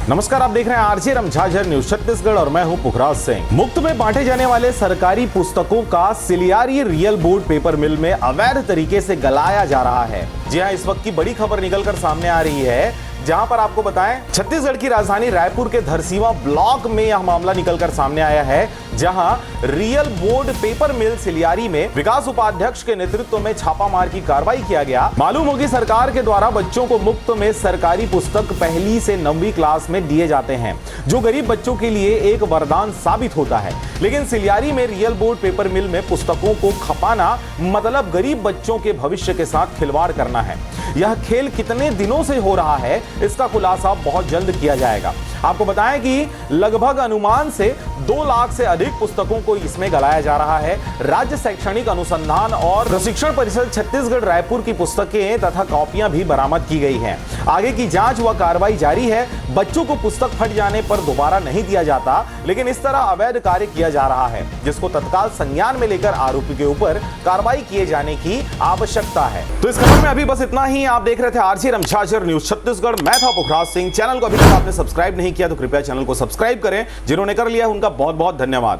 नमस्कार, आप देख रहे हैं आरजे रमझाझर न्यूज छत्तीसगढ़ और मैं हूं पुखराज सिंह। मुफ्त में बांटे जाने वाले सरकारी पुस्तकों का सिलियारी रियल बोर्ड पेपर मिल में अवैध तरीके से गलाया जा रहा है। जी हां, इस वक्त की बड़ी खबर निकलकर सामने आ रही है, जहां पर आपको बताएं छत्तीसगढ़ की राजधानी रायपुर के धरसींवा ब्लॉक में यह मामला निकलकर सामने आया है, जहां रियल बोर्ड पेपर मिल सिलियारी में विकास उपाध्यक्ष के नेतृत्व में छापामार की कार्रवाई किया गया। मालूम होगी सरकार के द्वारा बच्चों को मुफ्त में सरकारी पुस्तक पहली से 9वीं क्लास में दिए जाते हैं, जो गरीब बच्चों के लिए एक वरदान साबित होता है। लेकिन सिलियारी में रियल बोर्ड पेपर मिल में पुस्तकों को खपाना मतलब गरीब बच्चों के भविष्य के साथ खिलवाड़ करना है। यह खेल कितने दिनों से हो रहा है, इसका खुलासा बहुत जल्द किया जाएगा। आपको बताएं कि लगभग अनुमान से 2 लाख से अधिक पुस्तकों को इसमें गलाया जा रहा है। राज्य शैक्षणिक अनुसंधान और प्रशिक्षण परिषद छत्तीसगढ़ रायपुर की पुस्तकें तथा कॉपियां भी बरामद की गई हैं। आगे की जांच व कार्रवाई जारी है। बच्चों को पुस्तक फट जाने पर दोबारा नहीं दिया जाता, लेकिन इस तरह अवैध कार्य किया जा रहा है, जिसको तत्काल संज्ञान में लेकर आरोपी के ऊपर कार्रवाई किए जाने की आवश्यकता है। तो इस खबर में अभी बस इतना ही। आप देख रहे थे आरजे रमझाझर न्यूज छत्तीसगढ़। मैं था पुखराज सिंह। चैनल को अभी तक आपने सब्सक्राइब नहीं किया तो कृपया चैनल को सब्सक्राइब करें। जिन्होंने कर लिया उनका बहुत बहुत धन्यवाद।